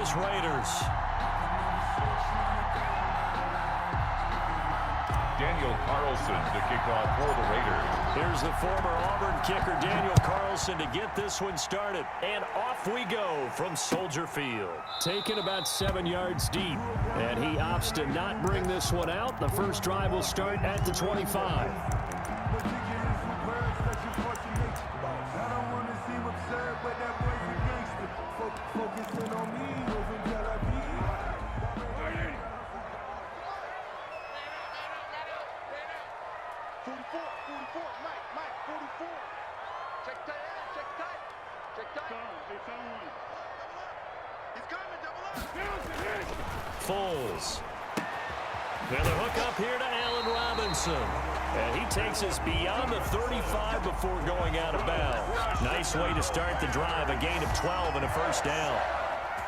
Vegas Raiders. Daniel Carlson to kick off for the Raiders. Here's the former Auburn kicker, Daniel Carlson, to get this one started. And off we go from Soldier Field. Taken about 7 yards deep. And he opts to not bring this one out. The first drive will start at the 25. Foles. And the hook up here to Allen Robinson. And he takes us beyond the 35 before going out of bounds. Nice way to start the drive. A gain of 12 and a first down.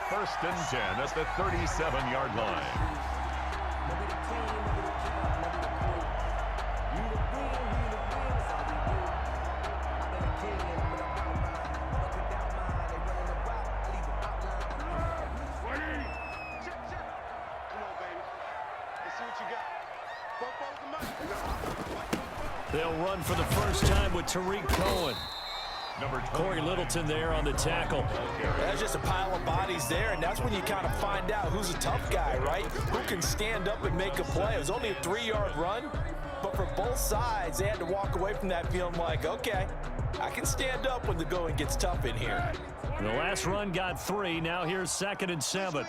1st and 10 at the 37-yard line. They'll run for the first time with Tariq Cohen. Corey Littleton there on the tackle. That's just a pile of bodies there, and that's when you kind of find out who's a tough guy, right? Who can stand up and make a play. It was only a 3-yard run, but for both sides, they had to walk away from that feeling like, okay, I can stand up when the going gets tough in here. The last run got 3. Now here's 2nd and 7.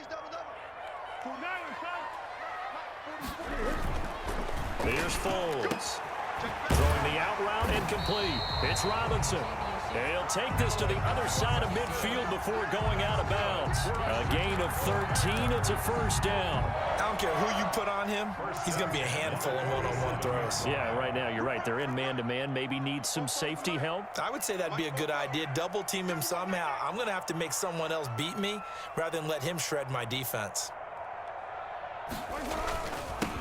Here's Foles. Throwing the out route incomplete. It's Robinson. He'll take this to the other side of midfield before going out of bounds. A gain of 13. It's a first down. I don't care who you put on him. He's going to be a handful in one-on-one throws. Yeah, right now you're right. They're in man-to-man. Maybe need some safety help. I would say that'd be a good idea. Double team him somehow. I'm going to have to make someone else beat me rather than let him shred my defense.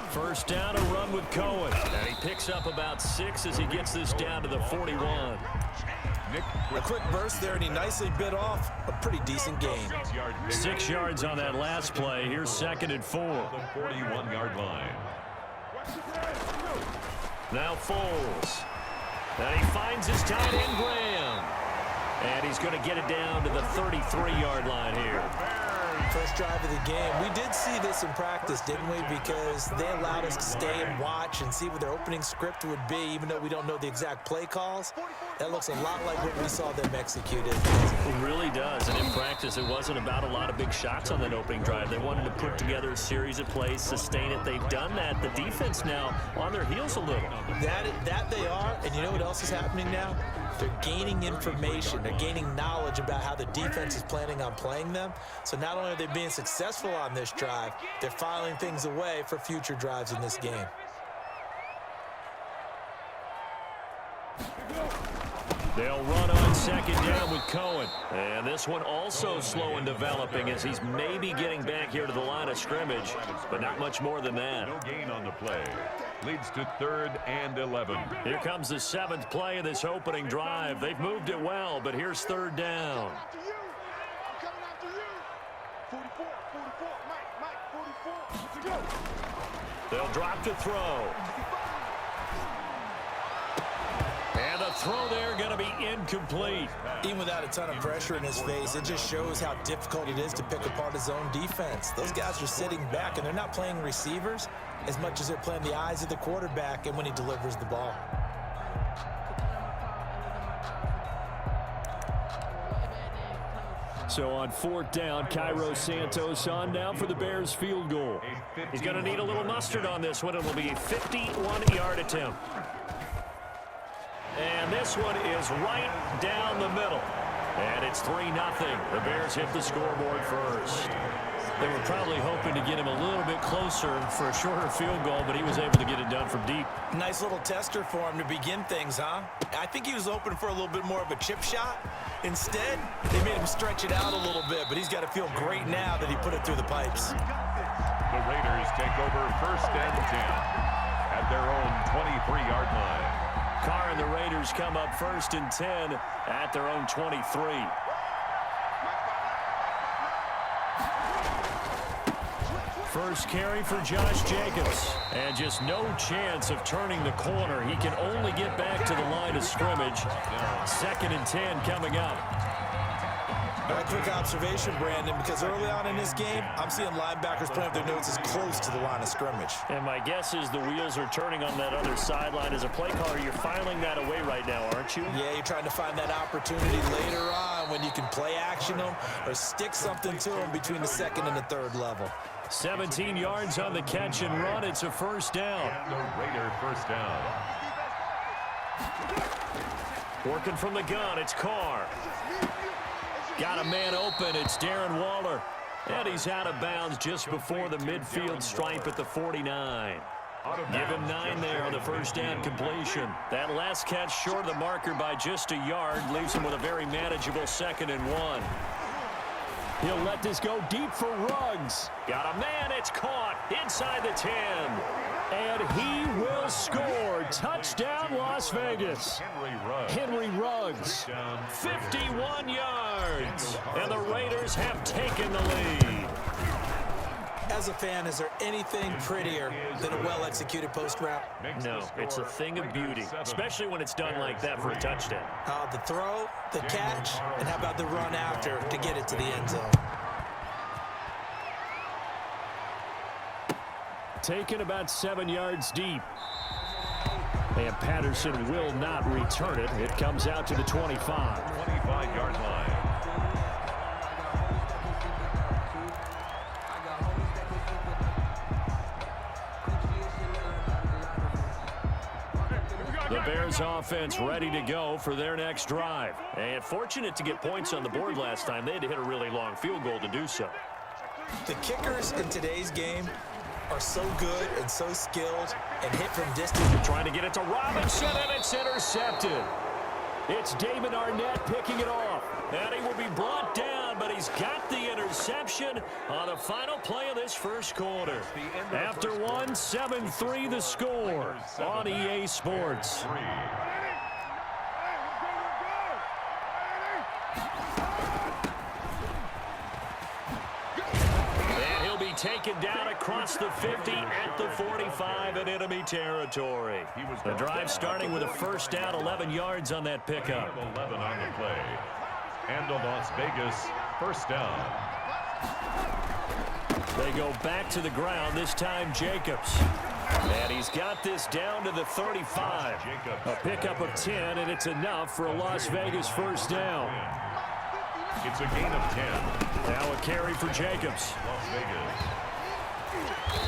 First down, a run with Cohen. And he picks up about 6 as he gets this down to the 41. A quick burst there, and he nicely bit off a pretty decent gain. 6 yards on that last play. Here's 2nd and 4. The 41-yard line. Now Foles. And he finds his tight end, Graham. And he's going to get it down to the 33-yard line here. First drive of the game. We did see this in practice, didn't we? Because they allowed us to stay and watch and see what their opening script would be, even though we don't know the exact play calls. That looks a lot like what we saw them executed. It really does. And in practice, it wasn't about a lot of big shots on that opening drive. They wanted to put together a series of plays, sustain it. They've done that. The defense now on their heels a little. That they are. And you know what else is happening now? They're gaining information. They're gaining knowledge about how the defense is planning on playing them. So not only are they being successful on this drive, they're filing things away for future drives in this game. They'll run on 2nd down with Cohen. And this one also slow in developing as he's maybe getting back here to the line of scrimmage, but not much more than that. No gain on the play. Leads to 3rd and 11. Here comes the 7th play of this opening drive. They've moved it well, but here's 3rd down. They'll drop to throw. And the throw there going to be incomplete. Even without a ton of pressure in his face, it just shows how difficult it is to pick apart his own defense. Those guys are sitting back, and they're not playing receivers as much as they're playing the eyes of the quarterback and when he delivers the ball. So on 4th down, Cairo Santos on now for the Bears field goal. He's going to need a little mustard on this one. It will be a 51-yard attempt. And this one is right down the middle. And it's 3-0. The Bears hit the scoreboard first. They were probably hoping to get him a little bit closer for a shorter field goal, but he was able to get it done from deep. Nice little tester for him to begin things, huh? I think he was open for a little bit more of a chip shot. Instead, they made him stretch it out a little bit, but he's got to feel great now that he put it through the pipes. The Raiders take over 1st and 10 at their own 23-yard line. Carr and the Raiders come up 1st and 10 at their own 23. First carry for Josh Jacobs. And just no chance of turning the corner. He can only get back to the line of scrimmage. 2nd and 10 coming up. A quick observation, Brandon, because early on in this game, I'm seeing linebackers putting up their noses close to the line of scrimmage. And my guess is the wheels are turning on that other sideline. As a play caller, you're filing that away right now, aren't you? Yeah, you're trying to find that opportunity later on when you can play action them or stick something to them between the 2nd and the 3rd level. 17 yards on the catch and run. It's a first down. And the Raider first down. Working from the gun, it's Carr. Got a man open, it's Darren Waller. And he's out of bounds just before the midfield stripe at the 49. Give him 9 there on the first down completion. That last catch short of the marker by just a yard leaves him with a very manageable 2nd and 1. He'll let this go deep for Ruggs. Got a man, it's caught inside the 10. And he will score. Touchdown, Las Vegas. Henry Ruggs, 51 yards. And the Raiders have taken the lead. As a fan, is there anything prettier than a well-executed post route? No, it's a thing of beauty, especially when it's done like that for a touchdown. The throw, the catch, and how about the run after to get it to the end zone? Taken about 7 yards deep. And Patterson will not return it. It comes out to the 25. 25-yard line. The Bears offense ready to go for their next drive. And fortunate to get points on the board last time. They had to hit a really long field goal to do so. The kickers in today's game are so good and so skilled and hit from distance. Trying to get it to Robinson, and it's intercepted. It's Damon Arnett picking it off. And he will be brought down, but he's got the interception on the final play of this first quarter. After one, 7-3 the score on EA Sports. And he'll be taken down across the 50 at the 45 in enemy territory. The drive starting with a first down, 11 yards on that pickup. 11 on the play. And the Las Vegas first down. They go back to the ground, this time Jacobs. And he's got this down to the 35. A pickup of 10, and it's enough for a Las Vegas first down. It's a gain of 10. Now a carry for Jacobs. Las Vegas.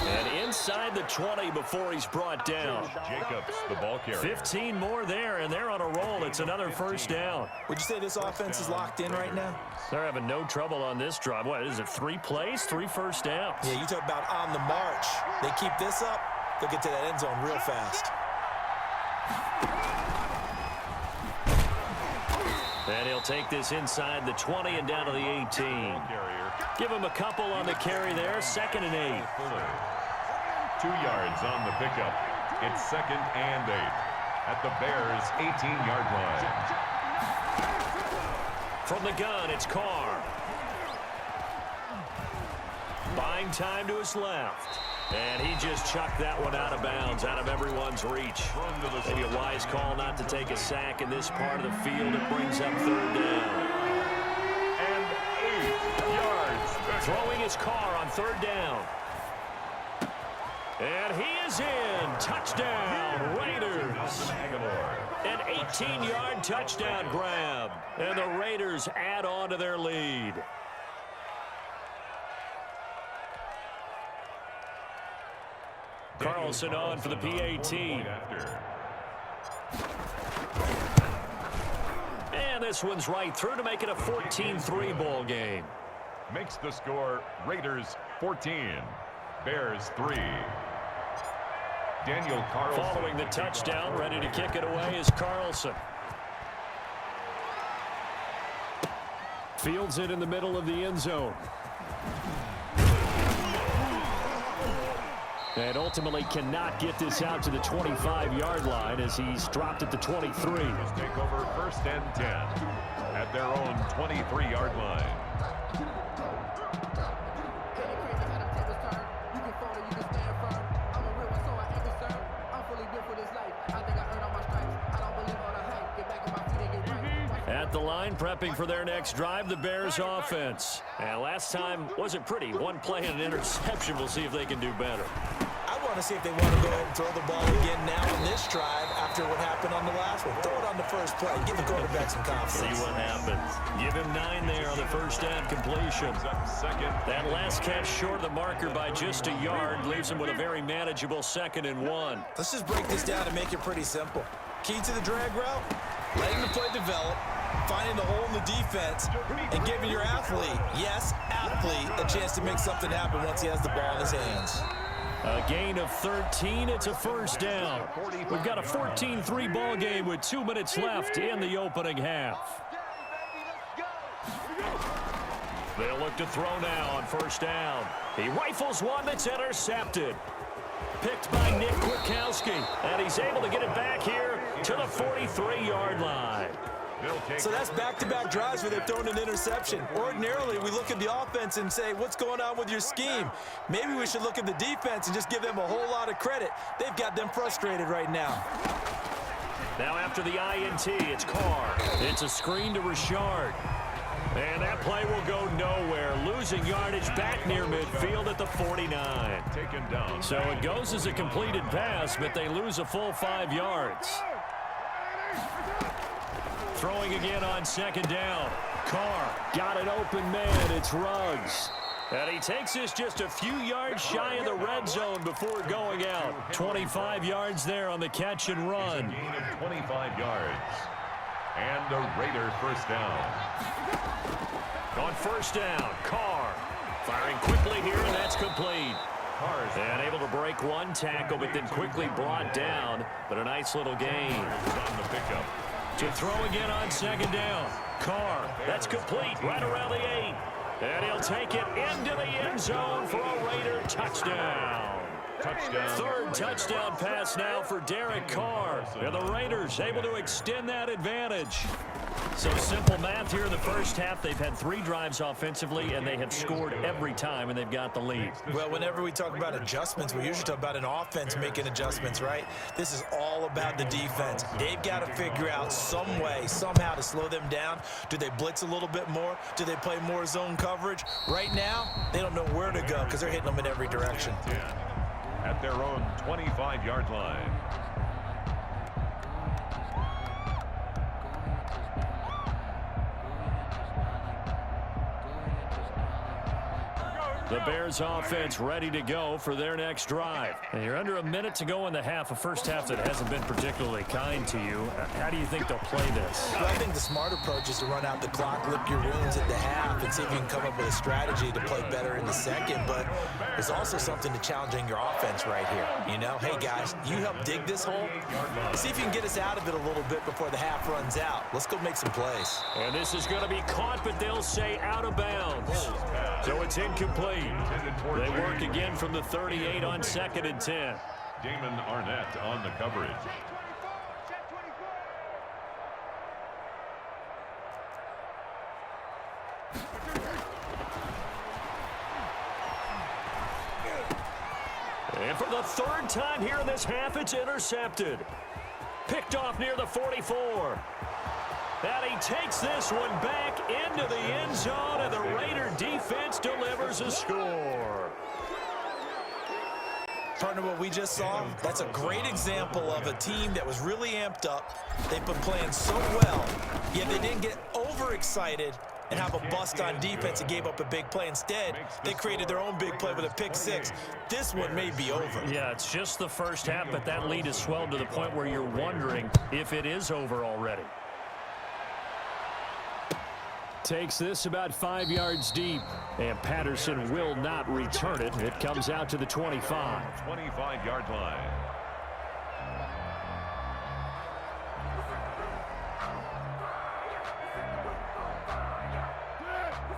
And inside the 20 before he's brought down. Jacobs, the ball carrier. 15 more there, and they're on a roll. It's another first down. Would you say this offense is locked in right now? They're having no trouble on this drive. What is it, 3 plays, 3 first downs? Yeah, you talk about on the march. They keep this up, they'll get to that end zone real fast. And he'll take this inside the 20 and down to the 18. Give him a couple on the carry there, 2nd and 8. 2 yards on the pickup. It's 2nd and 8 at the Bears' 18-yard line. From the gun, it's Carr. Buying time to his left. And he just chucked that one out of bounds, out of everyone's reach. Maybe a wise call not to take a sack in this part of the field. It brings up 3rd down. And 8 yards. Throwing his Carr on 3rd down. And he is in. Touchdown, Raiders. An 18-yard touchdown grab. And the Raiders add on to their lead. Carlson on for the PAT. And this one's right through to make it a 14-3 ball game. Makes the score Raiders 14, Bears 3. Daniel Carlson. Following the touchdown, ready to kick it away is Carlson. Fields it in the middle of the end zone. And ultimately cannot get this out to the 25-yard line as he's dropped at the 23. Take over 1st and 10 at their own 23-yard line. At the line, prepping for their next drive, the Bears offense. And last time wasn't pretty. One play and an interception. We'll see if they can do better. I want to see if they want to go ahead and throw the ball again now on this drive after what happened on the last one. Throw it on the first play. Give the quarterback some confidence. See what happens. Give him 9 there on the first down completion. That last catch short of the marker by just a yard leaves him with a very manageable 2nd and 1. Let's just break this down and make it pretty simple. Key to the drag route, letting the play develop, finding the hole in the defense, and giving your athlete, yes, athlete, a chance to make something happen once he has the ball in his hands. A gain of 13. It's a first down. We've got a 14-3 ball game with 2 minutes left in the opening half. They'll look to throw now on first down. He rifles one that's intercepted. Picked by Nick Kwiatkowski, and he's able to get it back here to the 43-yard line. So that's back-to-back drives where they've thrown an interception. Ordinarily, we look at the offense and say, what's going on with your scheme? Maybe we should look at the defense and just give them a whole lot of credit. They've got them frustrated right now. Now after the INT, it's Carr. It's a screen to Richard. And that play will go nowhere. Losing yardage back near midfield at the 49. Taken down. So it goes as a completed pass, but they lose a full 5 yards. Throwing again on second down. Carr got an open man. It's Ruggs. And he takes this just a few yards shy of the red zone before going out. 25 yards there on the catch and run. A gain of 25 yards. And the Raiders first down. On first down, Carr firing quickly here, and that's complete. And able to break one tackle, but then quickly brought down. But a nice little gain. On the pickup. To throw again on second down. Carr, that's complete right around the 8. And he'll take it into the end zone for a Raider touchdown. Third touchdown pass now for Derek Carr. And the Raiders able to extend that advantage. So simple math here in the first half. They've had 3 drives offensively, and they have scored every time, and they've got the lead. Well, whenever we talk about adjustments, we usually talk about an offense making adjustments, right? This is all about the defense. They've got to figure out some way, somehow to slow them down. Do they blitz a little bit more? Do they play more zone coverage? Right now, they don't know where to go because they're hitting them in every direction. At their own 25-yard line. The Bears offense ready to go for their next drive. And you're under a minute to go in the half, a first half that hasn't been particularly kind to you. How do you think they'll play this? Well, I think the smart approach is to run out the clock, lick your wounds at the half, and see if you can come up with a strategy to play better in the second. But there's also something to challenging your offense right here. You know, hey, guys, you help dig this hole. See if you can get us out of it a little bit before the half runs out. Let's go make some plays. And this is going to be caught, but they'll say out of bounds. So it's incomplete. They work again from the 38 on 2nd and 10. Damon Arnett on the coverage. And for the 3rd time here in this half, it's intercepted. Picked off near the 44. And he takes this one back into the end zone, and the Raider defense delivers a score. Partner, what we just saw, that's a great example of a team that was really amped up. They've been playing so well, yet they didn't get overexcited and have a bust on defense and gave up a big play. Instead, they created their own big play with a pick 6. This one may be over. Yeah, it's just the first half, but that lead has swelled to the point where you're wondering if it is over already. Takes this about 5 yards deep, and Patterson will not return it. It comes out to the 25. 25-yard line.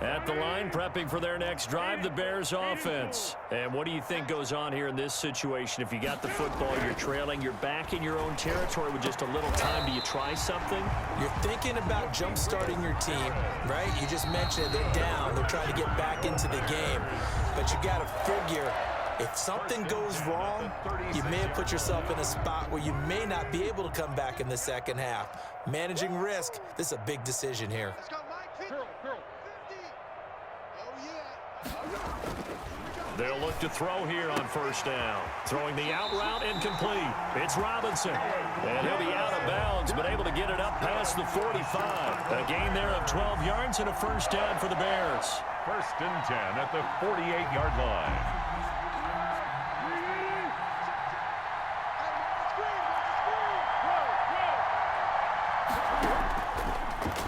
At the line, prepping for their next drive, the Bears offense. And what do you think goes on here in this situation? If you got the football, you're trailing, you're back in your own territory with just a little time. Do you try something? You're thinking about jump-starting your team, right? You just mentioned they're down. They're trying to get back into the game. But you got to figure If something goes wrong, you may have put yourself in a spot where you may not be able to come back in the second half. Managing risk, this is a big decision here. Let's go, Mike. 50. 50. Oh, yeah. They'll look to throw here on first down. Throwing the out route incomplete. It's Robinson. And he'll be out of bounds, but able to get it up past the 45. A gain there of 12 yards and a first down for the Bears. 1st and 10 at the 48-yard line.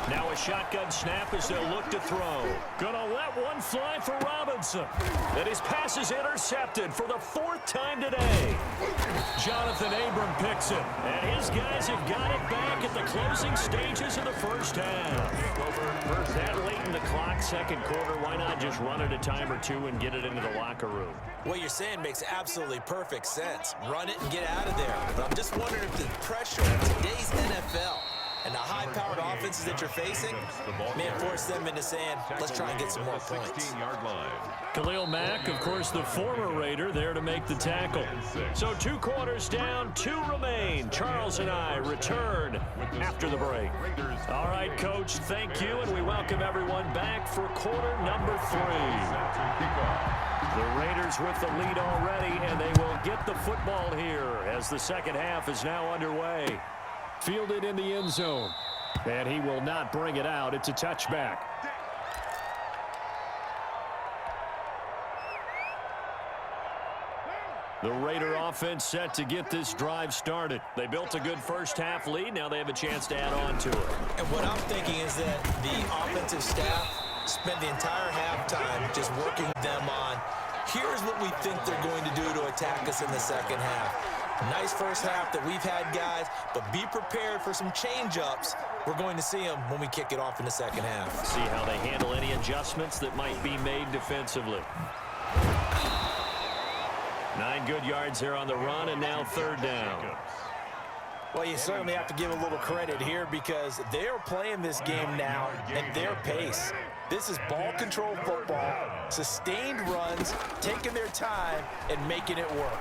Now a shotgun snap as they'll look to throw. Gonna let one fly for Robinson. And his pass is intercepted for the 4th time today. Jonathan Abram picks it. And his guys have got it back at the closing stages of the first half. That late in the clock, second quarter, why not just run it a time or two and get it into the locker room? What you're saying makes absolutely perfect sense. Run it and get out of there. But I'm just wondering if the pressure in today's NFL and the high-powered offenses that you're facing may force them into saying, let's try and get some more points. Khalil Mack, of course, the former Raider, there to make the tackle. So 2 quarters down, 2 remain. Charles and I return after the break. All right, Coach, thank you, and we welcome everyone back for quarter number 3. The Raiders with the lead already, and they will get the football here as the second half is now underway. Fielded in the end zone. And he will not bring it out. It's a touchback. The Raider offense set to get this drive started. They built a good first half lead. Now they have a chance to add on to it. And what I'm thinking is that the offensive staff spent the entire halftime just working them on, here's what we think they're going to do to attack us in the second half. Nice first half that we've had, guys, but be prepared for some change-ups. We're going to see them when we kick it off in the second half. See how they handle any adjustments that might be made defensively. 9 good yards there on the run, and now 3rd down. Well, you certainly have to give a little credit here because they're playing this game now at their pace. This is ball control football, sustained runs, taking their time, and making it work.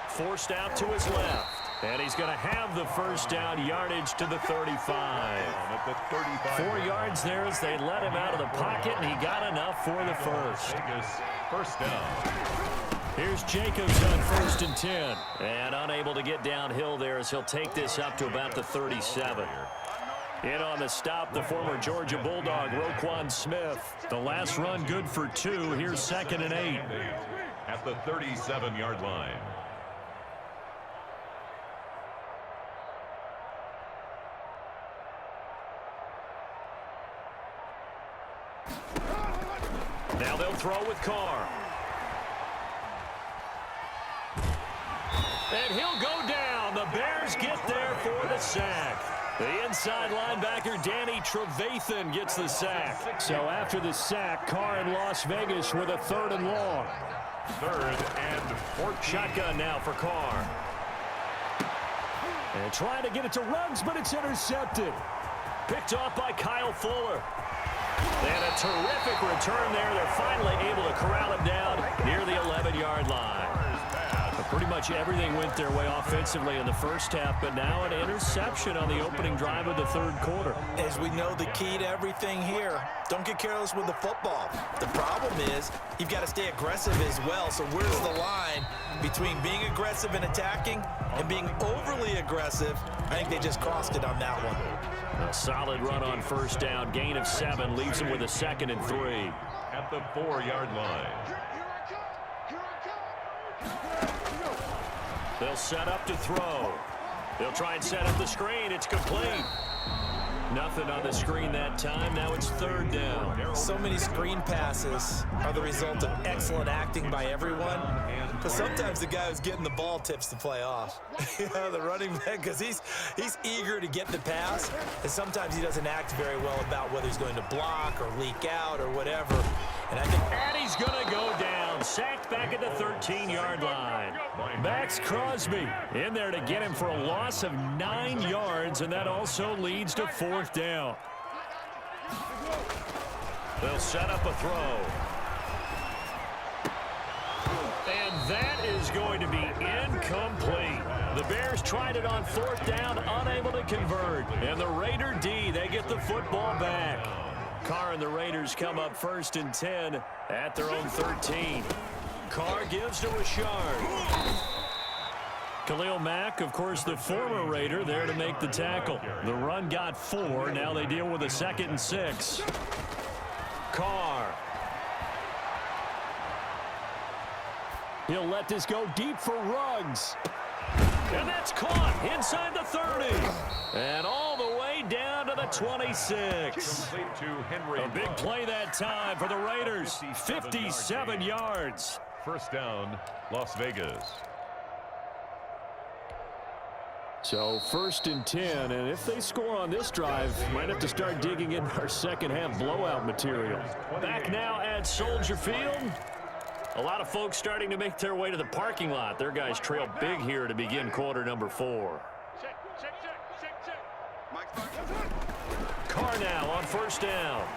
Forced out to his left. And he's going to have the first down, yardage to the 35. 4 yards there as they let him out of the pocket, and he got enough for the first. First down. Here's Jacobs on 1st and 10. And unable to get downhill there as he'll take this up to about the 37. In on the stop, the former Georgia Bulldog, Roquan Smith. The last run good for 2. Here's 2nd and 8. At the 37-yard line. Now they'll throw with Carr. And he'll go down. The Bears get there for the sack. The inside linebacker, Danny Trevathan, gets the sack. So after the sack, Carr in Las Vegas with a 3rd and long. 3rd and 14. Shotgun now for Carr. And trying to get it to Ruggs, but it's intercepted. Picked off by Kyle Fuller. And a terrific return there. They're finally able to corral him down near the 11-yard line. But pretty much everything went their way offensively in the first half, but now an interception on the opening drive of the 3rd quarter. As we know, the key to everything here, don't get careless with the football. The problem is you've got to stay aggressive as well. So where's the line between being aggressive and attacking and being overly aggressive? I think they just crossed it on that one. A solid run on first down. Gain of 7 leaves him with a 2nd and 3. At the 4-yard line. They'll set up to throw. They'll try and set up the screen. It's complete. Nothing on the screen that time. Now it's 3rd down. So many screen passes are the result of excellent acting by everyone. But sometimes the guy who's getting the ball tips the play off. You know, the running back, because he's eager to get the pass, and sometimes he doesn't act very well about whether he's going to block or leak out or whatever. And I think he's going to go down. Sacked back at the 13-yard line. Max Crosby in there to get him for a loss of 9 yards, and that also leads to 4th down. They'll set up a throw. And that is going to be incomplete. The Bears tried it on 4th down, unable to convert. And the Raider D, they get the football back. Carr and the Raiders come up 1st and 10 at their own 13. Carr gives to Richard. Khalil Mack, of course, the former Raider, there to make the tackle. The run got 4. Now they deal with a 2nd and 6. Carr. He'll let this go deep for Ruggs. And that's caught inside the 30. And all the way down to the 26. A big play that time for the Raiders. 57 yards. 1st down, Las Vegas. So 1st and 10, and if they score on this drive, might have to start digging in our second half blowout material. Back now at Soldier Field. A lot of folks starting to make their way to the parking lot. Their guys trail big here to begin quarter number 4. Carr now on 1st down.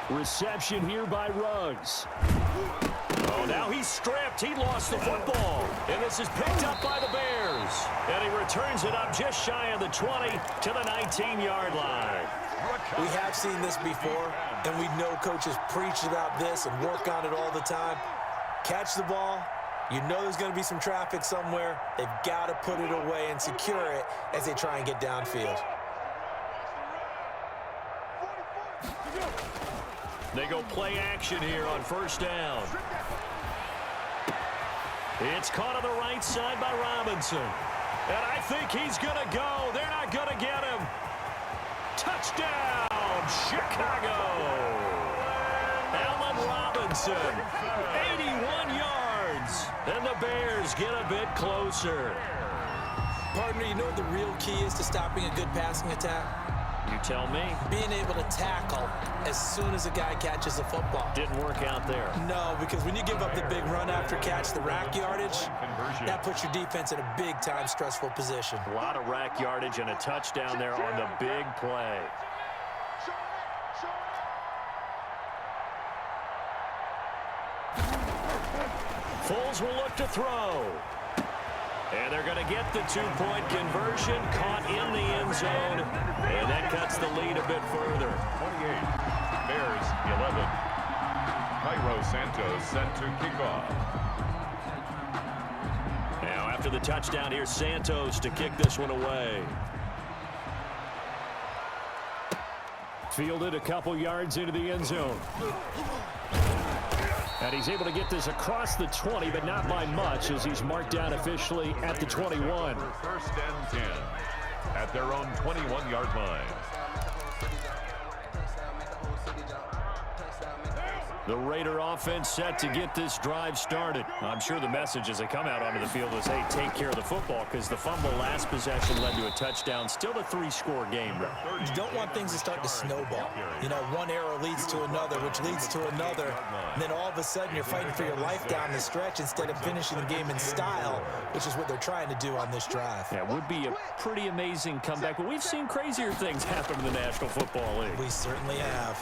Reception here by Ruggs. Oh, now he's stripped. He lost the football. And this is picked up by the Bears. And he returns it up just shy of the 20 to the 19-yard line. We have seen this before, and we know coaches preach about this and work on it all the time. Catch the ball. You know there's going to be some traffic somewhere. They've got to put it away and secure it as they try and get downfield. They go play action here on 1st down. It's caught on the right side by Robinson. And I think he's going to go. They're not going to get him. Touchdown, Chicago. Allen Robinson, 81 yards. And the Bears get a bit closer. Partner, you know what the real key is to stopping a good passing attack? You tell me. Being able to tackle as soon as a guy catches the football. Didn't work out there. No, because when you give up the big run after catch, the rack yardage, that puts your defense in a big-time stressful position. A lot of rack yardage and a touchdown there on the big play. Foles will look to throw. And they're going to get the 2-point conversion, caught in the end zone, and that cuts the lead a bit further. 28, Bears 11. Cairo Santos set to kick off. Now after the touchdown, here's Santos to kick this one away. Fielded a couple yards into the end zone. And he's able to get this across the 20, but not by much, as he's marked down officially at the 21. 1st and 10 at their own 21-yard line. The Raider offense set to get this drive started. I'm sure the message as they come out onto the field is, hey, take care of the football, because the fumble last possession led to a touchdown. Still a 3-score game. You don't want things to start to snowball. You know, one error leads to another, which leads to another. And then all of a sudden you're fighting for your life down the stretch instead of finishing the game in style, which is what they're trying to do on this drive. Yeah, it would be a pretty amazing comeback, but we've seen crazier things happen in the National Football League. We certainly have.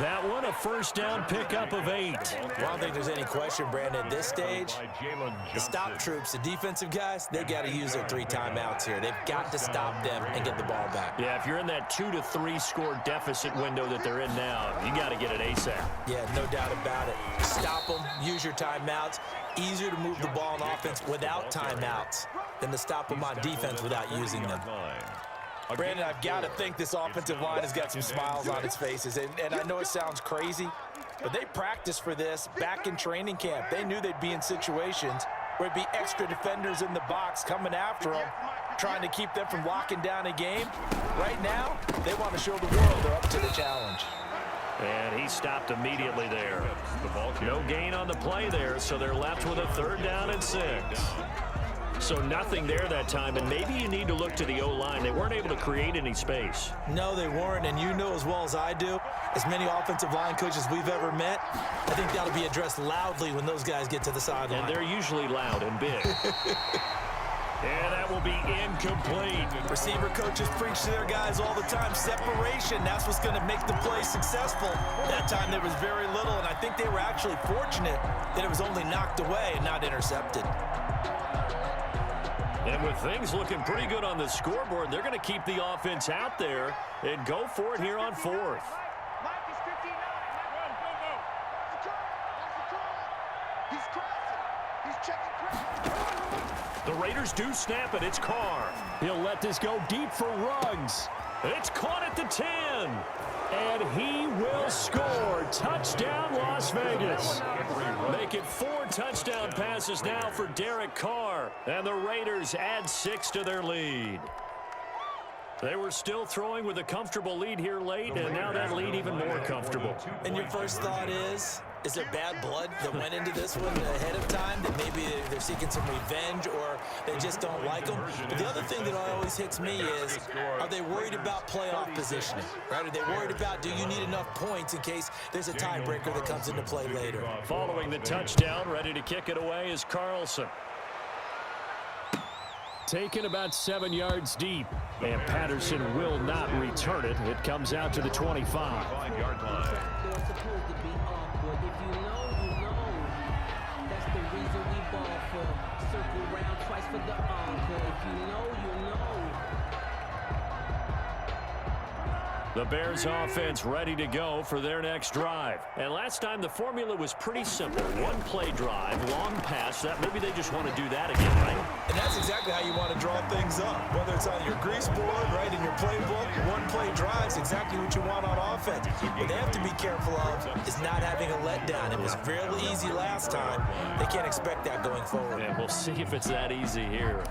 That one, a 1st down pickup of 8. Well, I don't think there's any question, Brandon, at this stage, the stop troops, the defensive guys, they got to use their 3 timeouts here. They've got to stop them and get the ball back. Yeah, if you're in that 2 to 3 score deficit window that they're in now, you got to get it ASAP. Yeah, no doubt about it. Stop them, use your timeouts. Easier to move the ball on offense without timeouts than to stop them on defense without using them. Brandon, I've got to think this offensive line has got some smiles on its faces. And I know it sounds crazy, but they practiced for this back in training camp. They knew they'd be in situations where it'd be extra defenders in the box coming after them, trying to keep them from locking down a game. Right now, they want to show the world they're up to the challenge. And he stopped immediately there. No gain on the play there, so they're left with a 3rd down and 6. So nothing there that time, and maybe you need to look to the O-line. They weren't able to create any space. No, they weren't, and you know as well as I do, as many offensive line coaches we've ever met, I think that'll be addressed loudly when those guys get to the sideline. And they're usually loud and big. And that will be incomplete. Receiver coaches preach to their guys all the time. Separation, that's what's going to make the play successful. That time there was very little, and I think they were actually fortunate that it was only knocked away and not intercepted. And with things looking pretty good on the scoreboard, they're going to keep the offense out there and go for it here on fourth. Mike is 59. He's crossing. He's checking crossing. The Raiders do snap it. It's Carr. He'll let this go deep for Ruggs. It's caught at the 10. And he will score. Touchdown, Las Vegas. Make it 4 touchdown passes now for Derek Carr. And the Raiders add 6 to their lead. They were still throwing with a comfortable lead here late, and now that lead even more comfortable. And your first thought is there bad blood that went into this one ahead of time, that maybe they're seeking some revenge or they just don't like them? But the other thing that always hits me is, are they worried about playoff positioning? Right? Are they worried about, do you need enough points in case there's a tiebreaker that comes into play later? Following the touchdown, ready to kick it away is Carlson. Taken about 7 yards deep, and Patterson will not return it. It comes out to the 25. 5-yard line. If you know, you know. That's the reason we ball for. Circle round twice for the encore. If you know, you know. The Bears offense ready to go for their next drive. And last time the formula was pretty simple. One play drive, long pass. That maybe they just want to do that again, right? And that's exactly how you want to draw things up. Whether it's on your grease board, right, in your playbook, one play drives exactly what you want on offense. What they have to be careful of is not having a letdown. It was fairly easy last time. They can't expect that going forward. And we'll see if it's that easy here.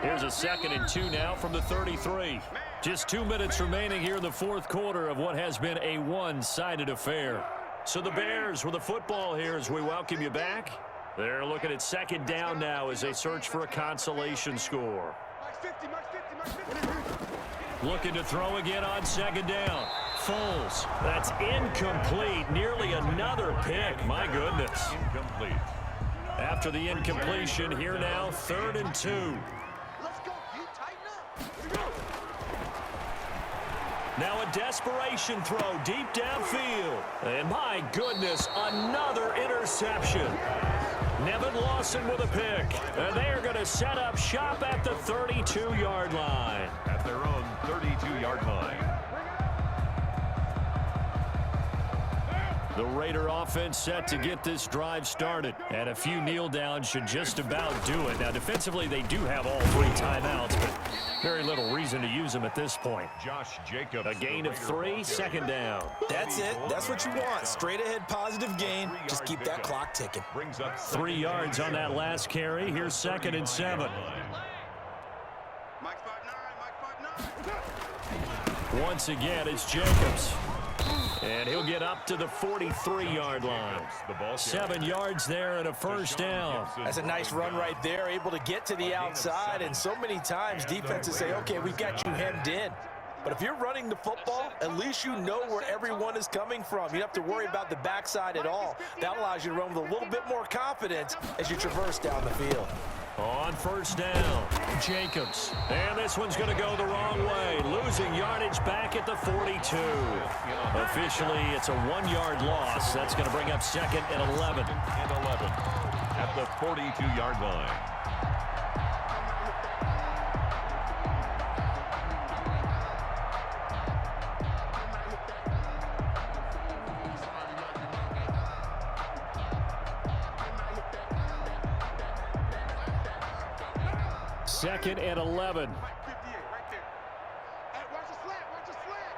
Here's a 2nd and 2 now from the 33. Just 2 minutes remaining here in the fourth quarter of what has been a one-sided affair. So the Bears with the football here as we welcome you back. They're looking at 2nd down now as they search for a consolation score. Looking to throw again on 2nd down. Foles. That's incomplete. Nearly another pick. My goodness. Incomplete. After the incompletion, here now 3rd and 2. Let's go. You tighten up. Now a desperation throw deep downfield. And my goodness, another interception. Nevin Lawson with a pick. And they are going to set up shop at the 32-yard line. At their own 32-yard line. The Raider offense set to get this drive started. And a few kneel downs should just about do it. Now defensively they do have all 3 timeouts, but very little reason to use them at this point. Josh Jacobs. A gain of 3, 2nd down. That's it. That's what you want. Straight ahead positive gain. Just keep that clock ticking. Brings up 3 yards on that last carry. Here's 2nd and 7. Mike 5'9", Once again, it's Jacobs. And he'll get up to the 43-yard line. 7 yards there and a first down. That's a nice run right there, able to get to the outside. And so many times defenses say, okay, we've got you hemmed in. But if you're running the football, at least you know where everyone is coming from. You don't have to worry about the backside at all. That allows you to run with a little bit more confidence as you traverse down the field. On first down, Jacobs. And this one's going to go the wrong way. Losing yardage back at the 42. Officially, it's a 1-yard loss. That's going to bring up 2nd and 11. And 11 at the 42-yard line. Second and 11. Mike 58, right there. Hey, watch the slant. Watch the slant.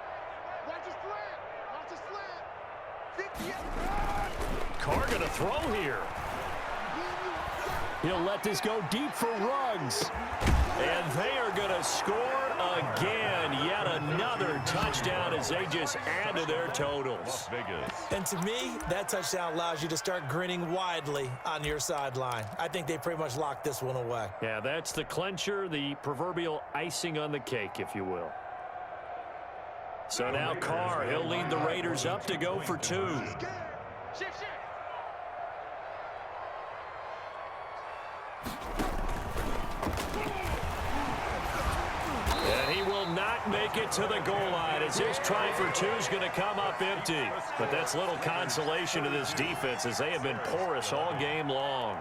Watch the slant. Watch the slant. 58. Carr going to throw here. He'll let this go deep for Ruggs. And they are going to score again. Yet another touchdown as they just add to their totals. Las Vegas. And to me, that touchdown allows you to start grinning widely on your sideline. I think they pretty much locked this one away. Yeah, that's the clincher, the proverbial icing on the cake, if you will. So now Carr, he'll lead the Raiders up to go for 2. Shift. make it to the goal line as his try for two is going to come up empty. But that's little consolation to this defense as they have been porous all game long.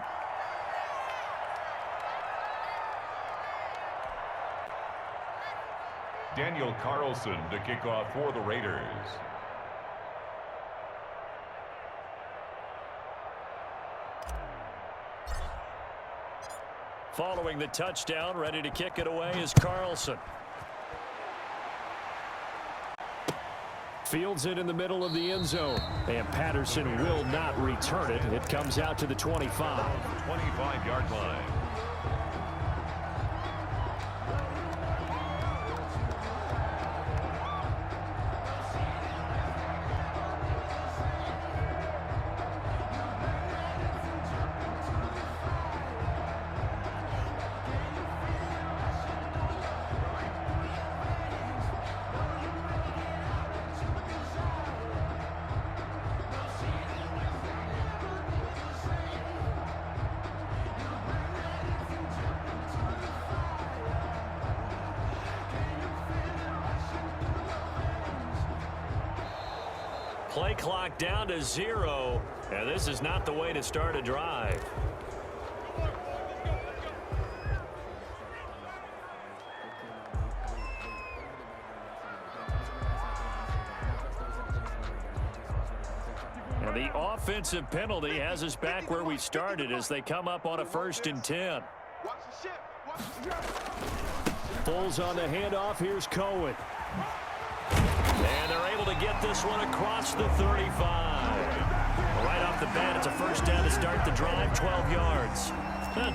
Daniel Carlson to kick off for the Raiders. Following the touchdown, ready to kick it away is Carlson. Fields it in the middle of the end zone. And Patterson will not return it. It comes out to the 25. 25-yard line. Play clock down to 0, and this is not the way to start a drive. And the offensive penalty has us back where we started as they come up on a 1st and 10. Bulls on the handoff. Here's Cohen. And they're able to get this one across the 35. Right off the bat, it's a first down to start the drive, 12 yards.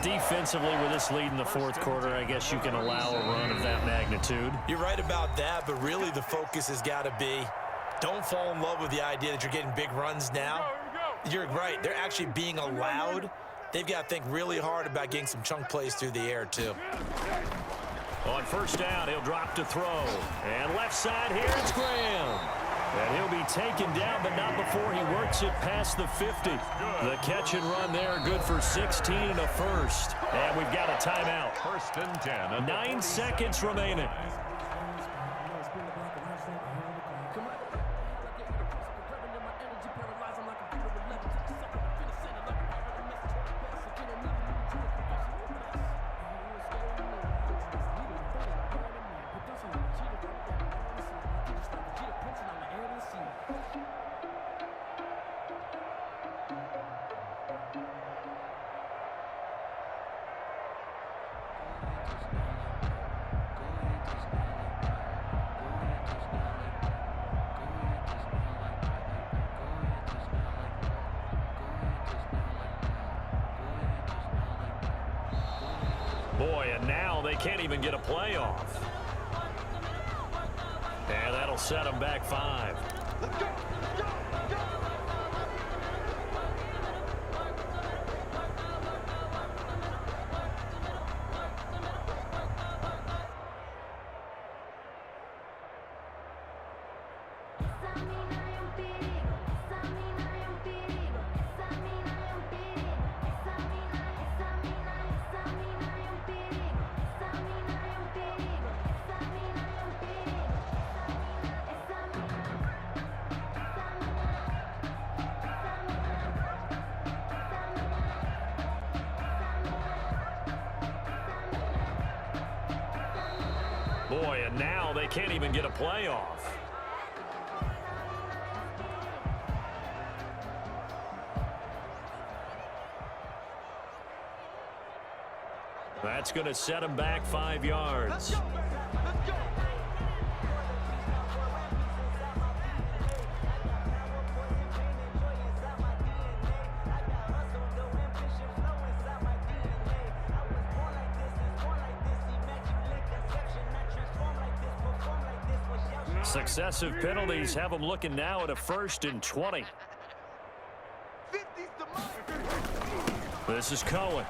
Defensively, with this lead in the fourth quarter, I guess you can allow a run of that magnitude. You're right about that, but really the focus has got to be don't fall in love with the idea that you're getting big runs now. You're right. They're actually being allowed. They've got to think really hard about getting some chunk plays through the air, too. On first down, he'll drop to throw. And left side here, it's Graham. And he'll be taken down, but not before he works it past the 50. The catch and run there, good for 16 and a first. And we've got a timeout. 1st and 10. 9 seconds remaining. Boy, and now they can't even get a playoff. And that'll set them back 5. Let's go. Boy, and now they can't even get a playoff. That's going to set them back 5 yards. Successive penalties have them looking now at a 1st and 20. This is Cohen.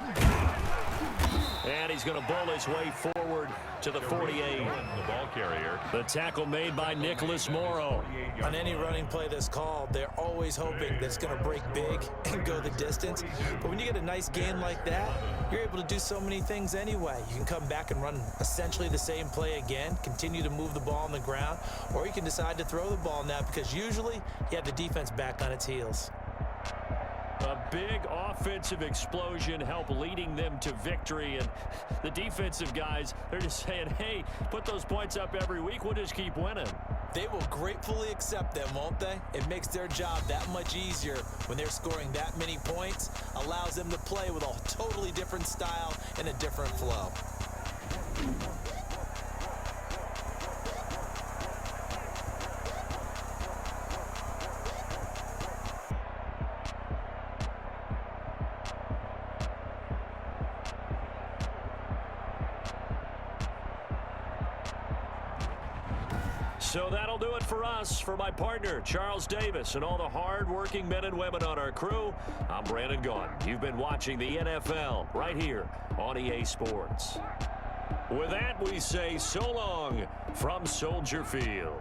And he's going to bowl his way forward to the 48. The ball carrier. The tackle made by Nicholas Morrow. On any running play that's called, they're always hoping that it's going to break big and go the distance. But when you get a nice gain like that, you're able to do so many things anyway. You can come back and run essentially the same play again, continue to move the ball on the ground, or you can decide to throw the ball now because usually you have the defense back on its heels. A big offensive explosion helped leading them to victory, and the defensive guys, they're just saying, hey, put those points up every week, we'll just keep winning. They will gratefully accept them, won't they? It makes their job that much easier when they're scoring that many points, allows them to play with a totally different style and a different flow. So that'll do it for us. For my partner, Charles Davis, and all the hard-working men and women on our crew, I'm Brandon Gaughan. You've been watching the NFL right here on EA Sports. With that, we say so long from Soldier Field.